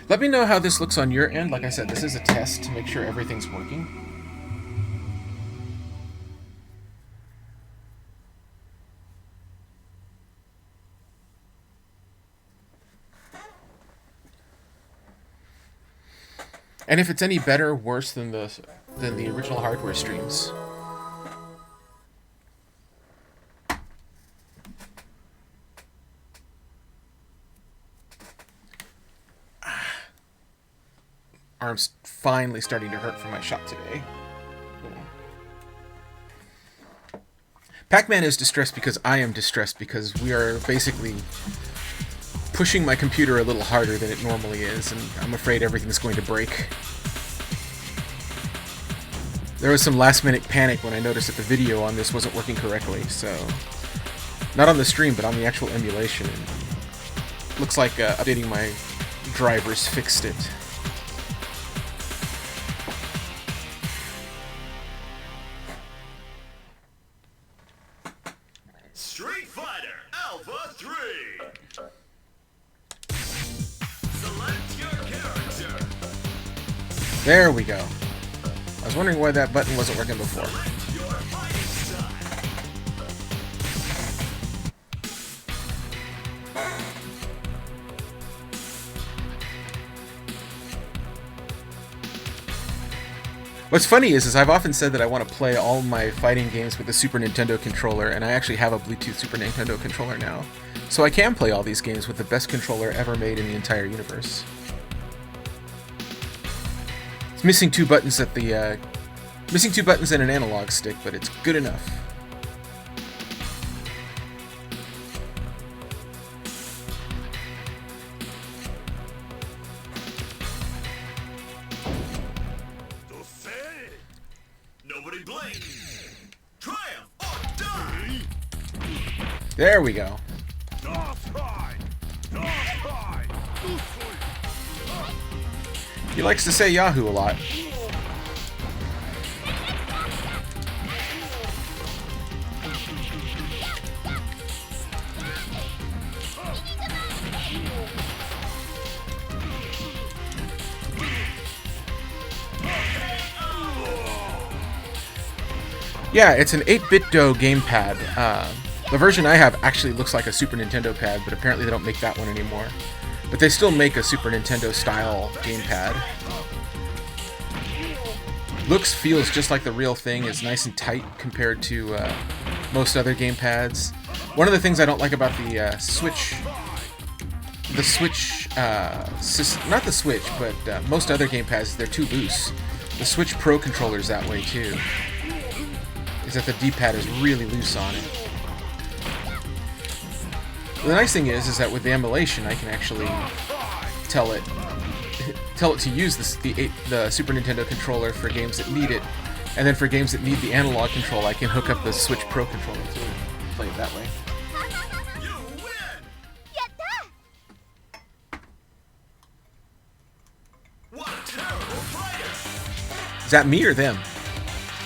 Let me know how this looks on your end. Like I said, this is a test to make sure everything's working. And if it's any better or worse than the original hardware streams. Arm's finally starting to hurt from my shot today. Pac-Man is distressed because I am distressed because we are basically pushing my computer a little harder than it normally is, and I'm afraid everything's going to break. There was some last-minute panic when I noticed that the video on this wasn't working correctly, so... Not on the stream, but on the actual emulation. Looks like updating my drivers fixed it. Street Fighter Alpha 3. Select your character. There we go. I was wondering why that button wasn't working before. Select your fighting style. What's funny is I've often said that I want to play all my fighting games with the Super Nintendo controller, and I actually have a Bluetooth Super Nintendo controller now. So I can play all these games with the best controller ever made in the entire universe. It's missing two buttons at the missing two buttons and an analog stick, but it's good enough. Nobody blink. Triumph or die. There we go. He likes to say Yahoo a lot. Yeah, it's an 8-bit-do gamepad. The version I have actually looks like a Super Nintendo pad, but apparently they don't make that one anymore. But they still make a Super Nintendo-style gamepad. Looks, feels just like the real thing. It's nice and tight compared to most other gamepads. One of the things I don't like about the Switch... not the Switch, but most other gamepads, they're too loose. The Switch Pro controller's that way, too. Is that the D-pad is really loose on it. The nice thing is that with the emulation, I can actually tell it to use the Super Nintendo controller for games that need it, and then for games that need the analog control, I can hook up the Switch Pro controller to play it that way. You win. What a terrible fighter. Is that me or them?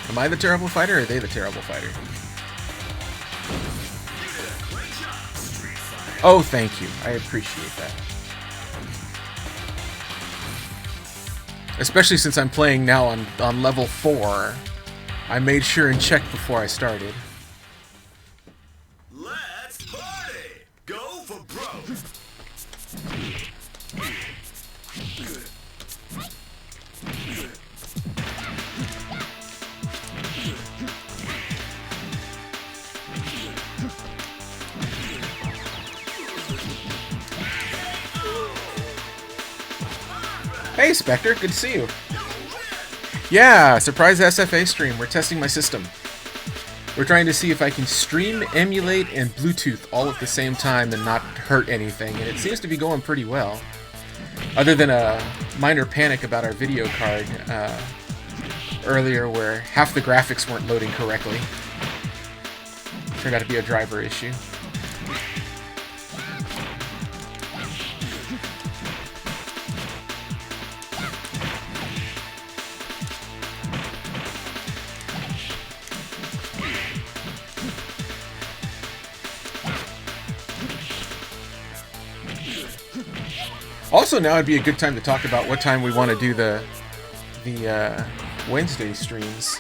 Am I the terrible fighter, or are they the terrible fighter? You did a great job, Street Fighter. Oh, thank you. I appreciate that. Especially since I'm playing now on level 4. I made sure and checked before I started. Let's party. Go for broke. Hey, Spectre, good to see you. Yeah, surprise SFA stream. We're testing my system. We're trying to see if I can stream, emulate, and Bluetooth all at the same time and not hurt anything, and it seems to be going pretty well. Other than a minor panic about our video card earlier where half the graphics weren't loading correctly. Turned out to be a driver issue. Also, now would be a good time to talk about what time we want to do the Wednesday streams.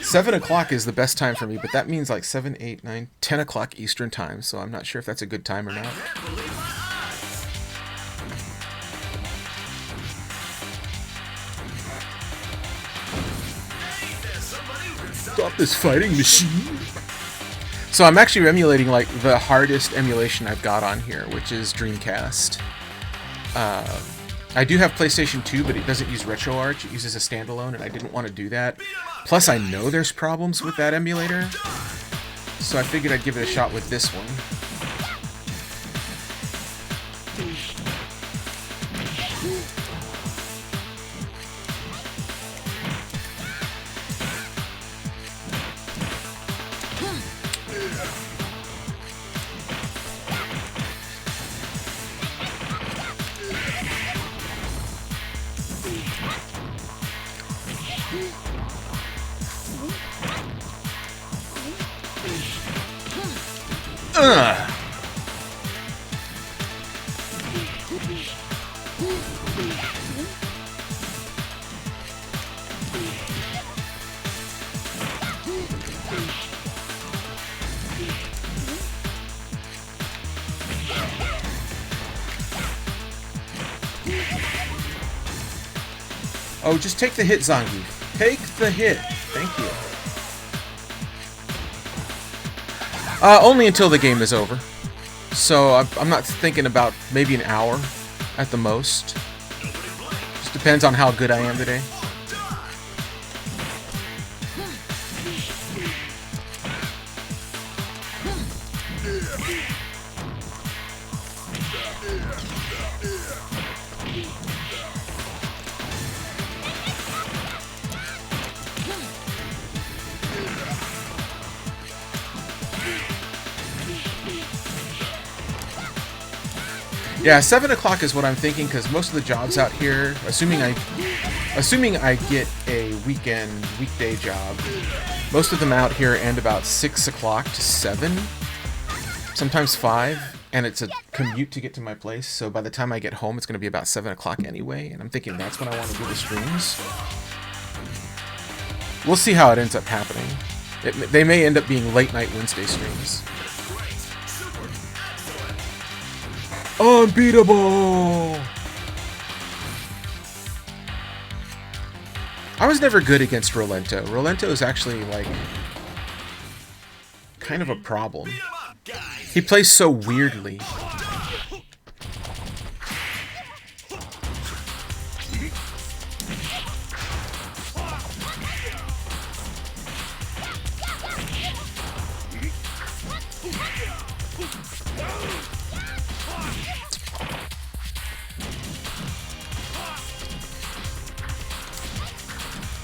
7 o'clock is the best time for me, but that means like 7, 8, 9, 10 o'clock Eastern time, so I'm not sure if that's a good time or not. Stop this fighting machine! So I'm actually emulating like the hardest emulation I've got on here, which is Dreamcast. I do have PlayStation 2, but it doesn't use RetroArch. It uses a standalone, and I didn't want to do that. Plus, I know there's problems with that emulator, so I figured I'd give it a shot with this one. Oh, just take the hit, Zangief. Take the hit. Thank you. Only until the game is over. So I'm not thinking about maybe an hour at the most. Just depends on how good I am today. Yeah, 7 o'clock is what I'm thinking, because most of the jobs out here, assuming I get a weekday job, most of them out here end about 6 o'clock to 7, sometimes 5, and it's a commute to get to my place, so by the time I get home, it's going to be about 7 o'clock anyway, and I'm thinking that's when I want to do the streams. We'll see how it ends up happening. They may end up being late-night Wednesday streams. Unbeatable! I was never good against Rolento. Rolento is actually, like, kind of a problem. He plays so weirdly.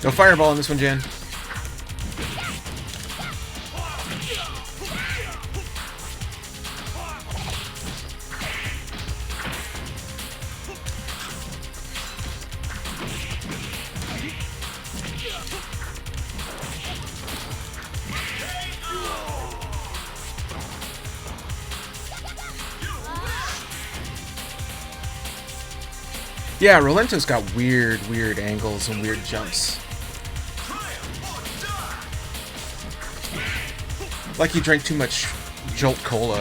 No fireball on this one, Jen. Yeah, Rolento's got weird angles and weird jumps. Like he drank too much Jolt Cola.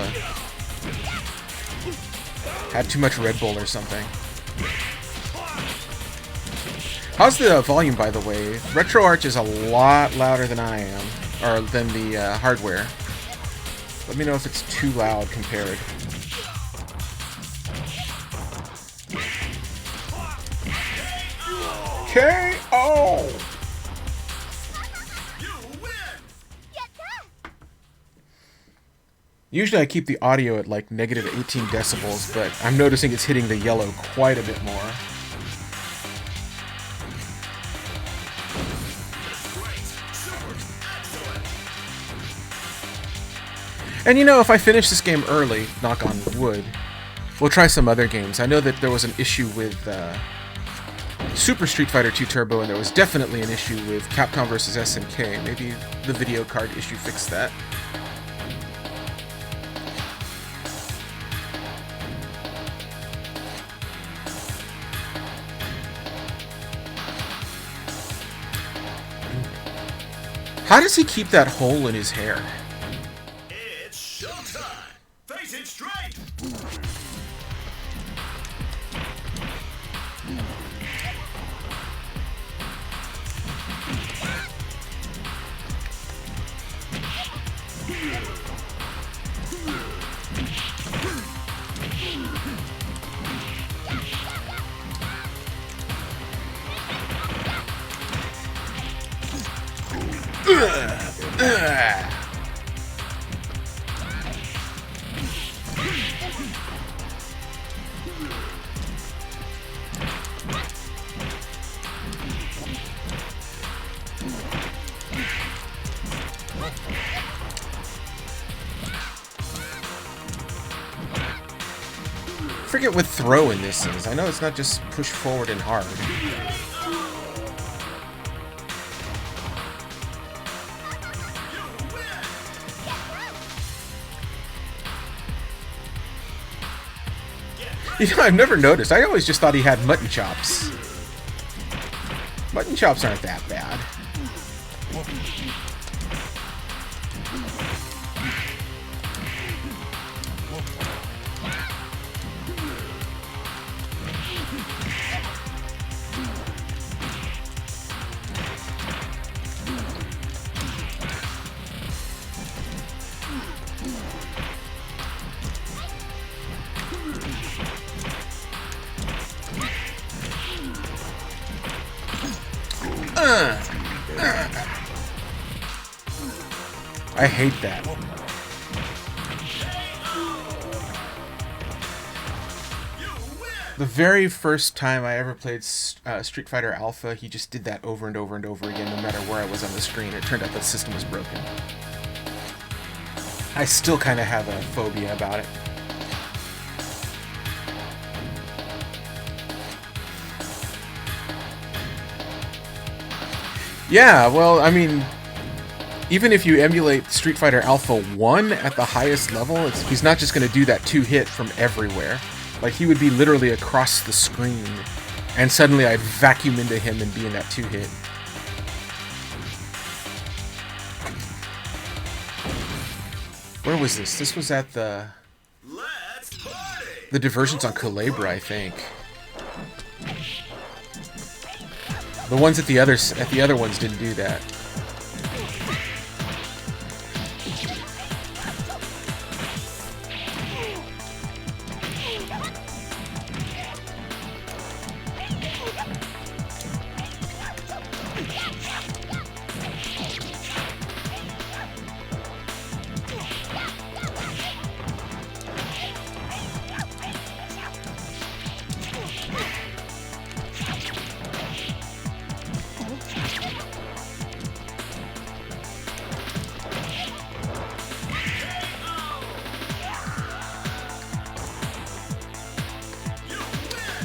Had too much Red Bull or something. How's the volume, by the way? RetroArch is a lot louder than I am, or than the hardware. Let me know if it's too loud compared. KO! Usually I keep the audio at like negative 18 decibels, but I'm noticing it's hitting the yellow quite a bit more. And you know, if I finish this game early, knock on wood, we'll try some other games. I know that there was an issue with Super Street Fighter 2 Turbo, and there was definitely an issue with Capcom vs. SNK. Maybe the video card issue fixed that. How does he keep that hole in his hair? It's showtime! Face it straight! Forget what throw in this is. I know it's not just push forward and hard. You know, I've never noticed. I always just thought he had mutton chops. Mutton chops aren't that bad. I hate that. The very first time I ever played Street Fighter Alpha, he just did that over and over and over again, no matter where I was on the screen. It turned out the system was broken. I still kind of have a phobia about it. Yeah, well, I mean, even if you emulate Street Fighter Alpha 1 at the highest level, he's not just going to do that 2-hit from everywhere. Like, he would be literally across the screen, and suddenly I'd vacuum into him and be in that 2-hit. Where was this? This was at the diversions on Culebra, I think. The ones at the other ones didn't do that.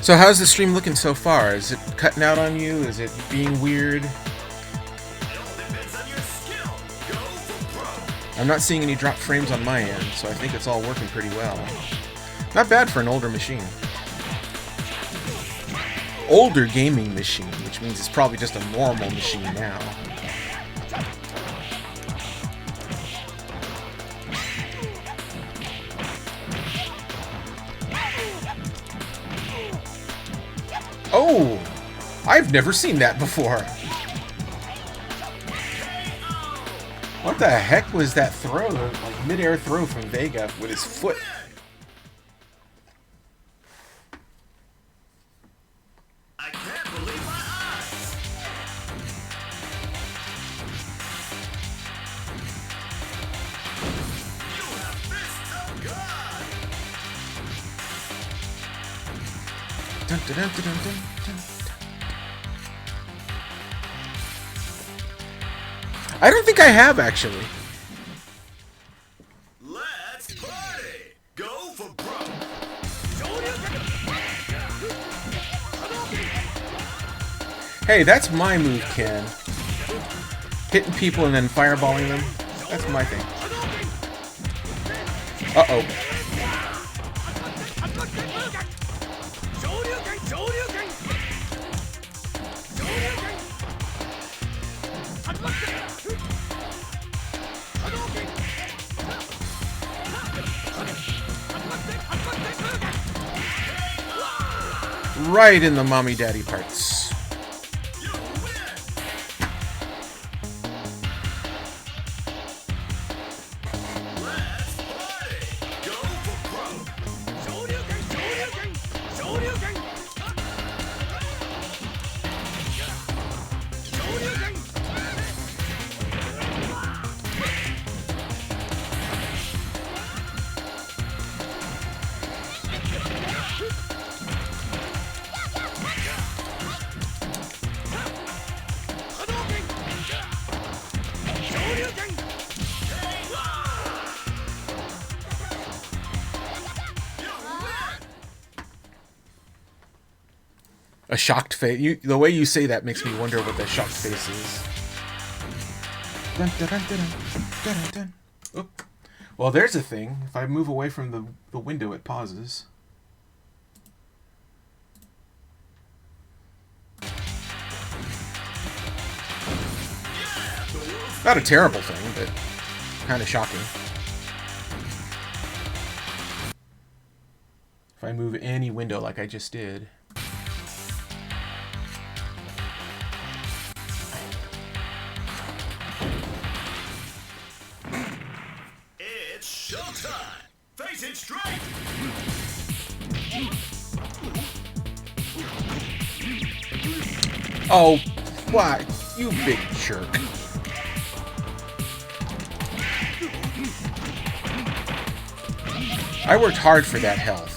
So how's the stream looking so far? Is it cutting out on you? Is it being weird? I'm not seeing any drop frames on my end, so I think it's all working pretty well. Not bad for an older machine. Older gaming machine, which means it's probably just a normal machine now. Oh! I've never seen that before. What the heck was that throw? Like mid-air throw from Vega with his foot. I can't believe my eyes! You have fists so good! Dun, dun, dun, dun, dun, dun, dun. I don't think I have, actually. Let's party! Go for broke! Hey, that's my move, Ken. Hitting people and then fireballing them. That's my thing. Uh-oh. Right in the mommy daddy parts. A shocked face. The way you say that makes me wonder what the shocked face is. Dun, dun, dun, dun, dun, dun, dun. Oop. Well, there's a thing. If I move away from the window, it pauses. Not a terrible thing, but kind of shocking. If I move any window like I just did. It's showtime! Face it straight! Oh, why? You big jerk. I worked hard for that health.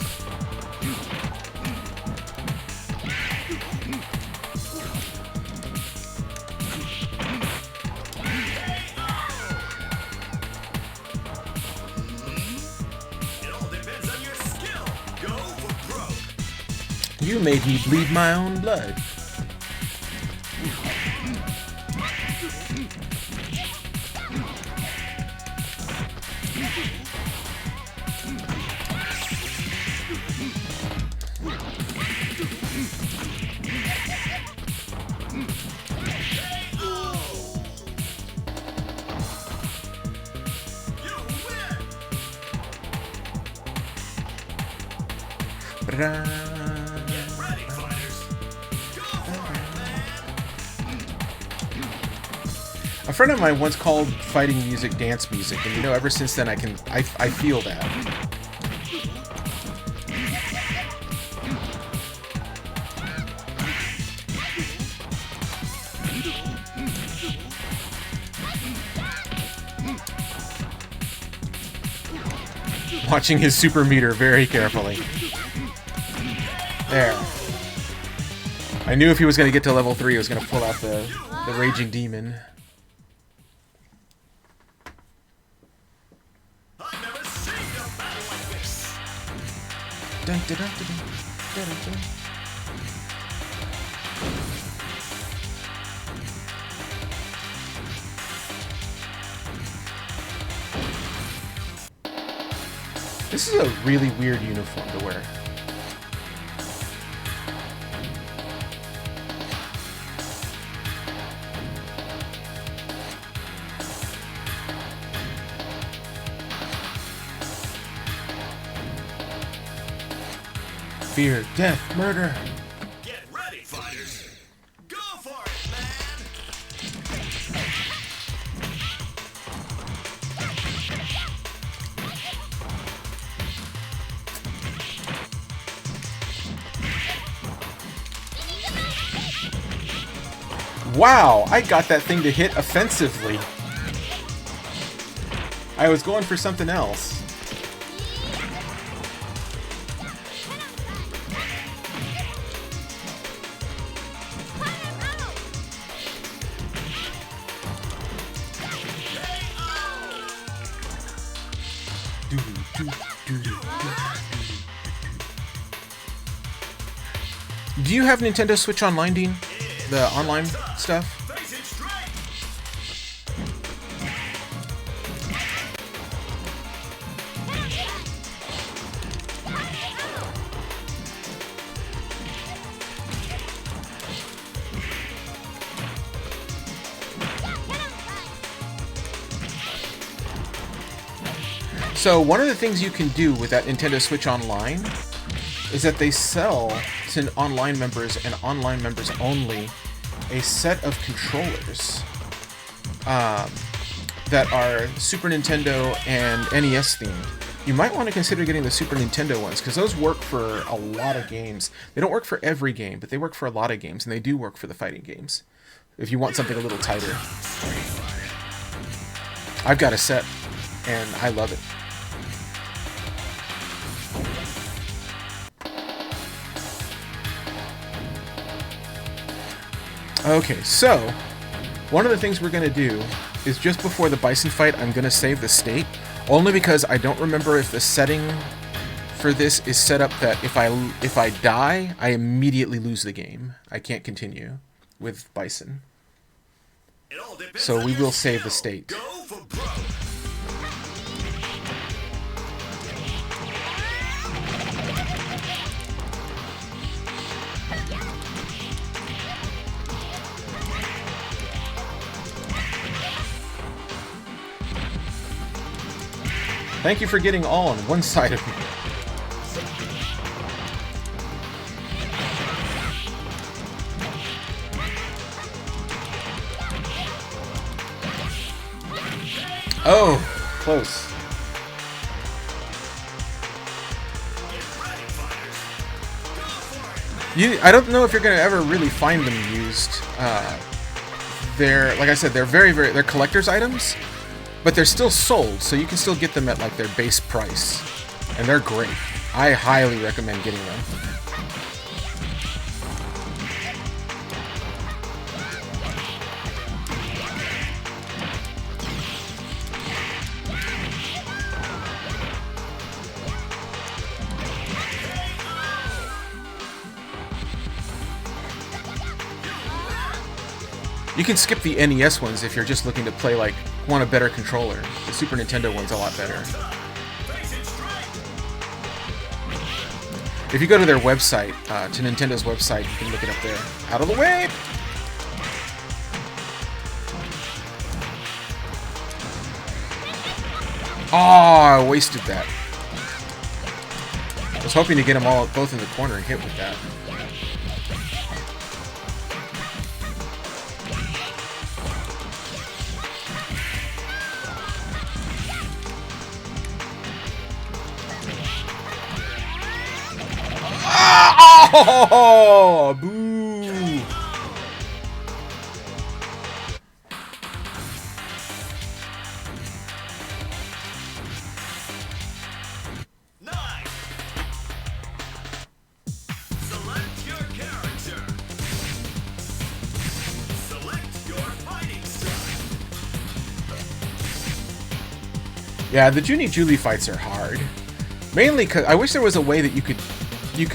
It all depends on your skill. Go for broke. You made me bleed my own blood. Get ready, fighters. Go for it, man. A friend of mine once called fighting music dance music, and you know, ever since then I feel that. Watching his super meter very carefully. There. I knew if he was going to get to level 3, he was going to pull out the Raging Demon. I've never seen a battle like this. Dun, dun, dun, dun, dun, dun, dun. This is a really weird uniform to wear. Fear, death, murder. Get ready, fighters. Go for it, man. Wow, I got that thing to hit offensively. I was going for something else. Do you have Nintendo Switch Online, Dean? The online stuff? Face it straight. So one of the things you can do with that Nintendo Switch Online is that they sell to online members and online members only a set of controllers that are Super Nintendo and NES themed. You might want to consider getting the Super Nintendo ones, because those work for a lot of games. They don't work for every game, but they work for a lot of games, and they do work for the fighting games, if you want something a little tighter. I've got a set, and I love it. Okay, so one of the things we're going to do is just before the Bison fight, I'm going to save the state, only because I don't remember if the setting for this is set up that if I die, I immediately lose the game. I can't continue with Bison. So we will save the state. Thank you for getting all on one side of me. Oh, close. I don't know if you're gonna ever really find them used. They're, like I said, they're they're collector's items, but they're still sold, so you can still get them at like their base price, and they're great. I highly recommend getting them. You can skip the NES ones if you're just looking to play, like, want a better controller. The Super Nintendo one's a lot better. If you go to their website, to Nintendo's website, you can look it up there. Out of the way! Oh, I wasted that. I was hoping to get them all both in the corner and hit with that. Oh, boo! Nine. Select your character. Select your fighting style. Yeah, the Junie Julie fights are hard. Mainly because I wish there was a way that you could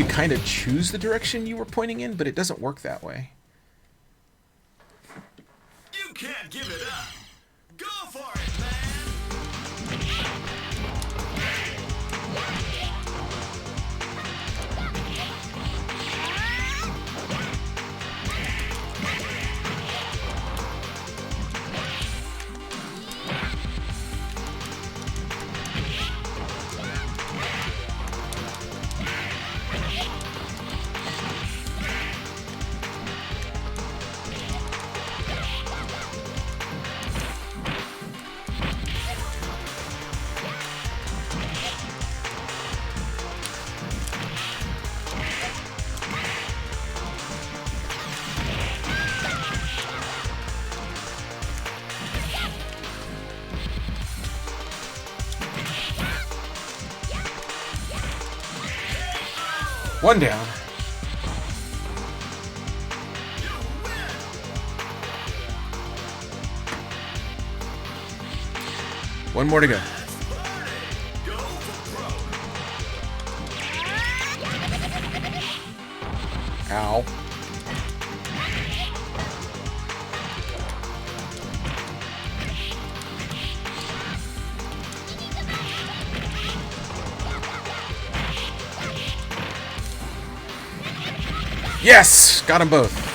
kind of choose the direction you were pointing in, but it doesn't work that way. You can't give it up. Go for it, man. One down. One more to go. Ow. Yes! Got them both.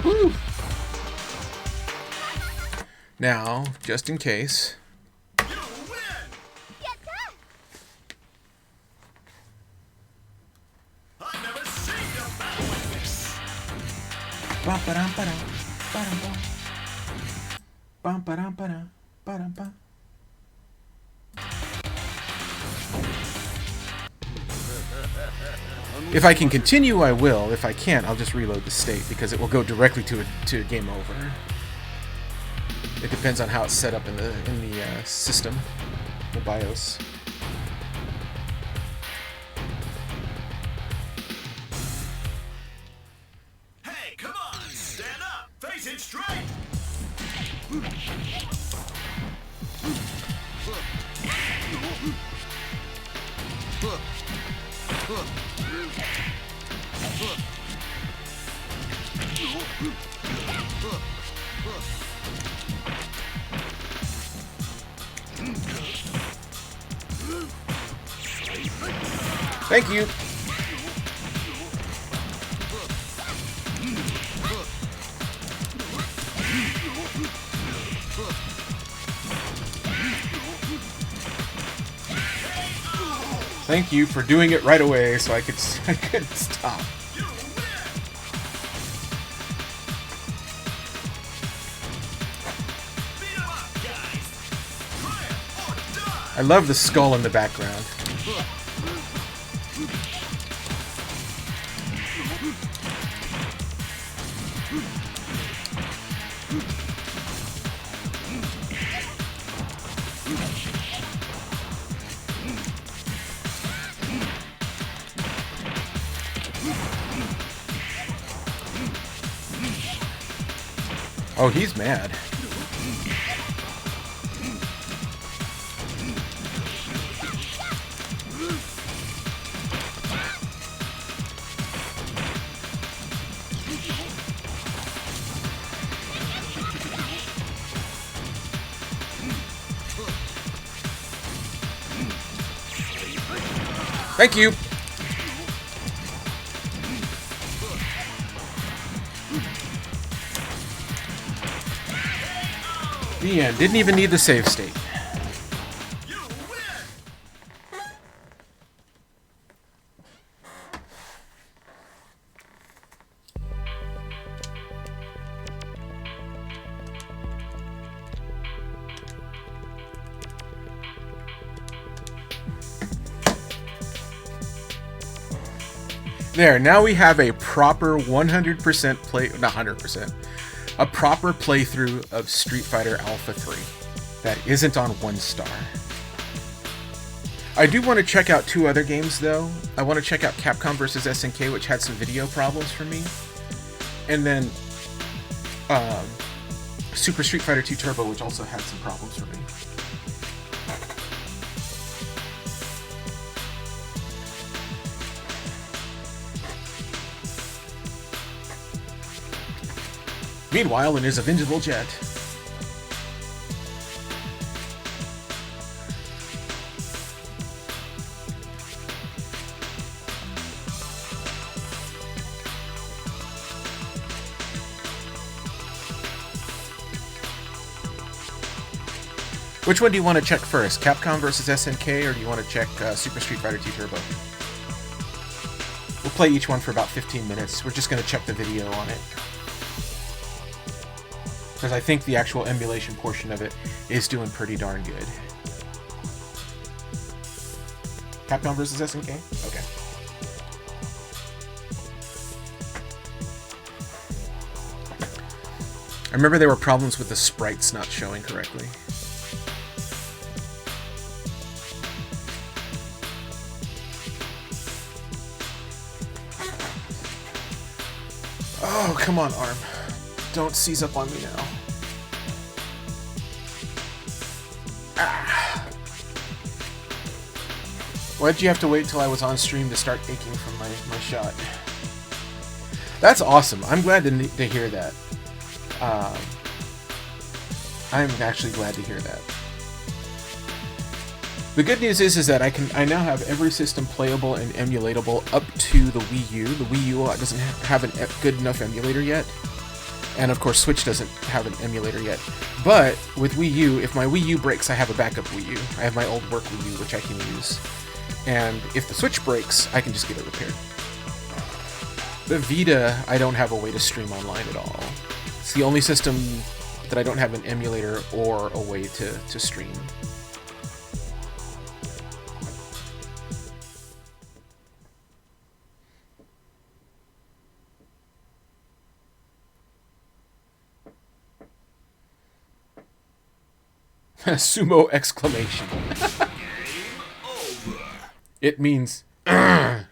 Whew. Now, just in case. You win! I've never seen a battle like this! Bum-ba-dum-ba-dum, ba-dum-bum. Bum-ba-dum-ba-dum, ba-dum-bum. If I can continue, I will. If I can't, I'll just reload the state because it will go directly to a game over. It depends on how it's set up in the system, the BIOS. Hey, come on! Stand up! Face it straight! Thank you. Thank you for doing it right away so I could stop. I love the skull in the background. Oh, he's mad. Thank you. The end. Didn't even need the save state. There, now we have a proper 100% play, not 100%, a proper playthrough of Street Fighter Alpha 3 that isn't on 1 star. I do want to check out 2 other games though. I want to check out Capcom vs. SNK, which had some video problems for me, and then Super Street Fighter 2 Turbo, which also had some problems for me. Meanwhile, in his Avengable Jet. Which one do you want to check first? Capcom vs. SNK, or do you want to check Super Street Fighter 2 Turbo? We'll play each one for about 15 minutes. We're just going to check the video on it. Because I think the actual emulation portion of it is doing pretty darn good. Capcom vs. SNK? Okay. I remember there were problems with the sprites not showing correctly. Oh, come on, ARM. Don't seize up on me now. Ah. Why'd you have to wait till I was on stream to start aching from my shot? That's awesome. I'm glad to hear that. I'm actually glad to hear that. The good news is that I now have every system playable and emulatable up to the Wii U. The Wii U doesn't have a good enough emulator yet. And of course, Switch doesn't have an emulator yet. But with Wii U, if my Wii U breaks, I have a backup Wii U. I have my old work Wii U, which I can use. And if the Switch breaks, I can just get it repaired. The Vita, I don't have a way to stream online at all. It's the only system that I don't have an emulator or a way to stream. Sumo exclamation. It means "Urgh."